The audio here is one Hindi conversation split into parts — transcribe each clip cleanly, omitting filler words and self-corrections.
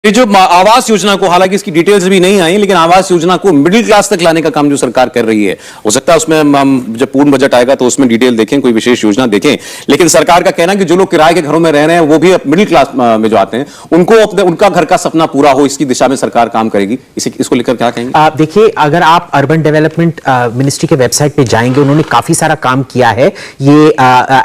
ये जो आवास योजना को, हालांकि इसकी डिटेल्स भी नहीं आई, लेकिन आवास योजना को मिडिल क्लास तक लाने का काम जो सरकार कर रही है, हो सकता है उसमें हम जब पूर्ण बजट आएगा तो उसमें डिटेल देखें, कोई विशेष योजना देखें। लेकिन सरकार का कहना है कि जो लोग किराए के घरों में रह रहे हैं वो भी मिडिल क्लास में जो आते हैं उनको अपने उनका घर का सपना पूरा हो, इसकी दिशा में सरकार काम करेगी। इसको लेकर क्या कहेंगे? देखिए, अगर आप अर्बन डेवलपमेंट मिनिस्ट्री के वेबसाइट पे जाएंगे, उन्होंने काफी सारा काम किया है ये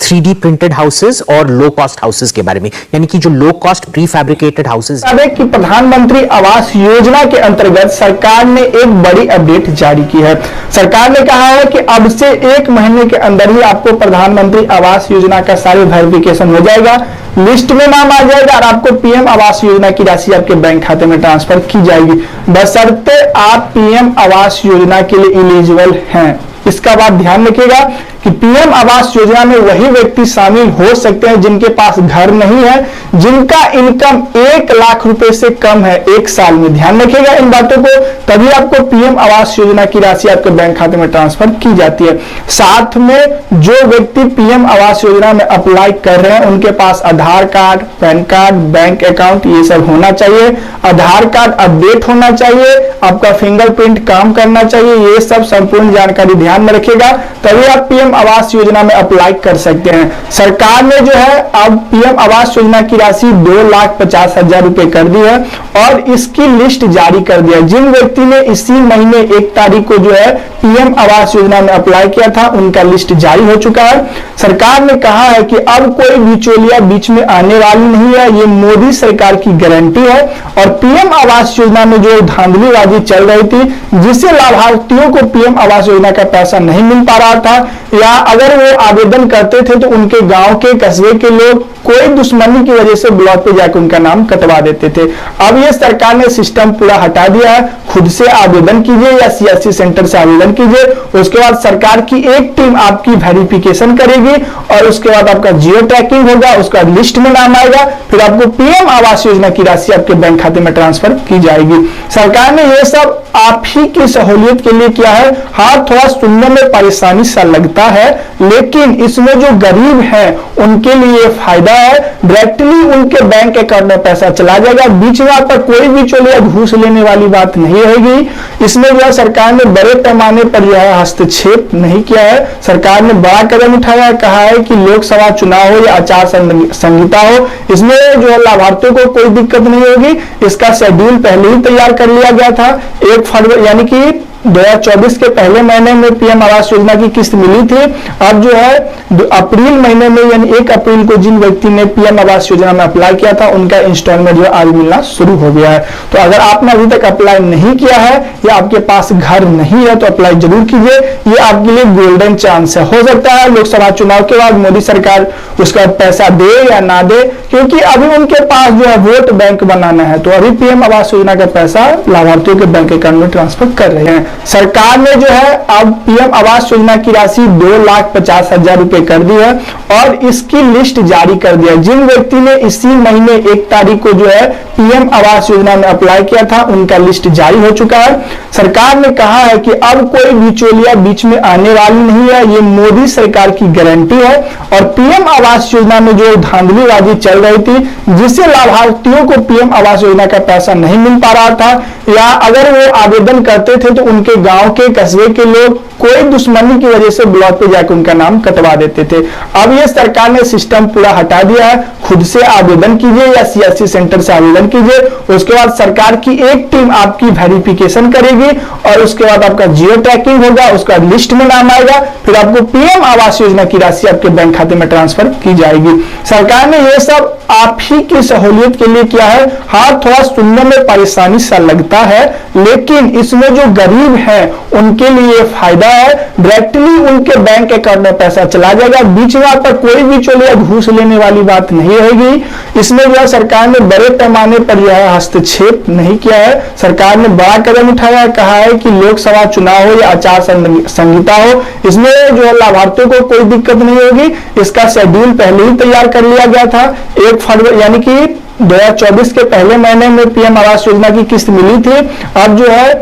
3D प्रिंटेड हाउसेस और लो कॉस्ट हाउसेस के बारे में, यानी कि जो low cost pre fabricated houses. कि प्रधानमंत्री आवास योजना के अंतर्गत सरकार ने एक बड़ी अपडेट जारी की है। सरकार ने कहा है कि अब से 1 महीने के अंदर ही आपको प्रधानमंत्री आवास योजना का सारी वेरिफिकेशन हो जाएगा, लिस्ट में नाम आ जाएगा और आपको पीएम आवास योजना की राशि आपके बैंक खाते में ट्रांसफर की जाएगी, बशर्ते आप पीएम आवास योजना के लिए एलिजिबल हैं। इसका बात ध्यान रखिएगा कि पीएम आवास योजना में वही व्यक्ति शामिल हो सकते हैं जिनके पास घर नहीं है, जिनका इनकम 1 लाख रुपए से कम है 1 साल में। ध्यान रखिएगा इन बातों को, तभी आपको पीएम आवास योजना की राशि आपके बैंक खाते में ट्रांसफर की जाती है। साथ में जो व्यक्ति पीएम आवास योजना में अप्लाई कर रहे हैं उनके पास Aadhaar card, PAN card, bank account ये सब होना चाहिए। आधार कार्ड अपडेट होना चाहिए, आपका फिंगरप्रिंट काम करना चाहिए, ये सब संपूर्ण जानकारी ध्यान में रखिएगा, तभी आप पीएम आवास योजना में अप्लाई कर सकते हैं। सरकार ने जो है अब पीएम आवास योजना की राशि 2,50,000 रुपए कर दी है और इसकी लिस्ट जारी कर दिया। जिन व्यक्ति ने इसी महीने 1 तारीख को जो है पीएम आवास योजना में अप्लाई किया था उनका लिस्ट जारी हो चुका है। सरकार ने कहा है कि अब कोई बिचौलिया बीच में आने वाली नहीं है, ये मोदी सरकार की गारंटी है। और पीएम आवास योजना में जो धांधलीबाजी चल रही थी, जिससे लाभार्थियों को पीएम आवास योजना का पैसा नहीं मिल पा रहा था, या अगर वो आवेदन करते थे तो उनके गांव के कस्बे के लोग कोई दुश्मनी की वजह से ब्लॉक पे जाकर उनका नाम कटवा देते थे। अब ये सरकार ने सिस्टम पूरा हटा दिया है, खुद से आवेदन कीजिए या सीएससी सेंटर से आवेदन कीजिए, उसके बाद सरकार की एक टीम आपकी वेरिफिकेशन करेगी और उसके बाद आपका जियो ट्रैकिंग होगा, उसका लिस्ट में नाम आएगा, फिर आपको पीएम आवास योजना की राशि आपके बैंक खाते में ट्रांसफर की जाएगी। सरकार ने यह सब आप ही की सहूलियत के लिए किया है। हाँ, थोड़ा सुनने में परेशानी सा लगता है, लेकिन इसमें जो गरीब है उनके लिए फायदा है। डायरेक्टली उनके बैंक अकाउंट में पैसा चला जाएगा, बीच में आपका कोई भी चोलिया घूस लेने वाली बात नहीं रहेगी। इसमें जो है सरकार ने बड़े पैमाने पर यह हस्तक्षेप नहीं किया है। सरकार ने बड़ा कदम उठाया है, कहा है कि लोकसभा चुनाव हो या आचार संहिता हो, इसमें जो है लाभार्थियों को कोई दिक्कत नहीं होगी। इसका शेड्यूल पहले ही तैयार कर लिया गया था। 1 फरवरी यानी कि 2024 के पहले महीने में पीएम आवास योजना की किस्त मिली थी। अब जो है अप्रैल महीने में यानी 1 अप्रैल को जिन व्यक्ति ने पीएम आवास योजना में अप्लाई किया था उनका इंस्टॉलमेंट जो आज मिलना शुरू हो गया है। तो अगर आपने अभी तक अप्लाई नहीं किया है या आपके पास घर नहीं है तो अप्लाई जरूर कीजिए, ये आपके लिए गोल्डन चांस है। हो सकता है लोकसभा चुनाव के बाद मोदी सरकार उसका पैसा दे या ना दे, क्योंकि अभी उनके पास जो है वोट बैंक बनाना है, तो अभी पीएम आवास योजना का पैसा लाभार्थियों के बैंक अकाउंट में ट्रांसफर कर रहे हैं। सरकार ने जो है अब पीएम आवास योजना की राशि 2,50,000 रुपए कर दी है और इसकी लिस्ट जारी कर दिया। जिन व्यक्ति ने इसी महीने 1 तारीख को जो है पीएम आवास योजना में अप्लाई किया था उनका लिस्ट जारी हो चुका है। सरकार ने कहा है कि अब कोई बिचौलिया बीच में आने वाली नहीं है, ये मोदी सरकार की गारंटी है। और पीएम आवास योजना में जो धांधलीबाजी चल रही थी, जिससे लाभार्थियों को पीएम आवास योजना का पैसा नहीं मिल पा रहा था, या अगर वो आवेदन करते थे तो उनके गांव के कस्बे के लोग कोई दुश्मनी की वजह से ब्लॉक पे जाकर उनका नाम कटवा देते थे। अब ये सरकार ने सिस्टम पूरा हटा दिया है, खुद से आवेदन कीजिए या सीएससी सेंटर से आवेदन कीजिए, उसके बाद सरकार की एक टीम आपकी वेरिफिकेशन करेगी और उसके बाद आपका जियो ट्रैकिंग होगा, उसका लिस्ट में नाम आएगा, फिर आपको पीएम आवास योजना की राशि आपके बैंक खाते में ट्रांसफर की जाएगी। सरकार ने यह सब आप ही की सहूलियत के लिए किया है। हाँ, थोड़ा सुनने में परेशानी सा लगता है, लेकिन इसमें जो गरीब है उनके लिए फायदा है। डायरेक्टली उनके बैंक अकाउंट में पैसा चला जाएगा, बीच में आपका कोई भी चोलिया घूस लेने वाली बात नहीं रहेगी। इसमें जो है सरकार ने बड़े पैमाने पर यह हस्तक्षेप नहीं किया है। सरकार ने बड़ा कदम उठाया है, कहा है कि लोकसभा चुनाव हो या आचार संहिता हो, इसमें जो है लाभार्थियों को कोई दिक्कत नहीं होगी। इसका शेड्यूल पहले ही तैयार कर लिया गया था। 1 फरवरी यानी कि 2024 के पहले महीने में पीएम आवास योजना की किस्त मिली थी। अब जो है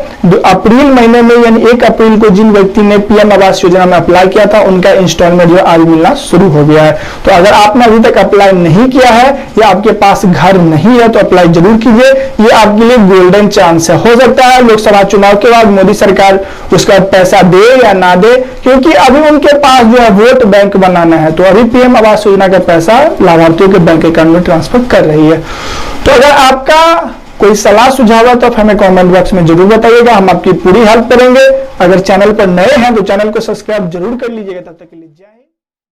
अप्रैल महीने में यानी 1 अप्रैल को जिन व्यक्ति ने पीएम आवास योजना में अप्लाई किया था उनका इंस्टॉलमेंट जो आज मिलना शुरू हो गया है। तो अगर आपने अभी तक अप्लाई नहीं किया है या आपके पास घर नहीं है तो अप्लाई जरूर कीजिए, ये आपके लिए गोल्डन चांस है। हो सकता है लोकसभा चुनाव के बाद मोदी सरकार उसका पैसा दे या ना दे, क्योंकि अभी उनके पास जो है वोट बैंक बनाना है। तो अभी पीएम आवास योजना का पैसा लाभार्थियों के बैंक अकाउंट में ट्रांसफर कर रही है। तो अगर आपका कोई सलाह सुझाव है तो हमें कमेंट बॉक्स में जरूर बताइएगा, हम आपकी पूरी हेल्प करेंगे। अगर चैनल पर नए हैं तो चैनल को सब्सक्राइब जरूर कर लीजिएगा। तब तक के लिए जय।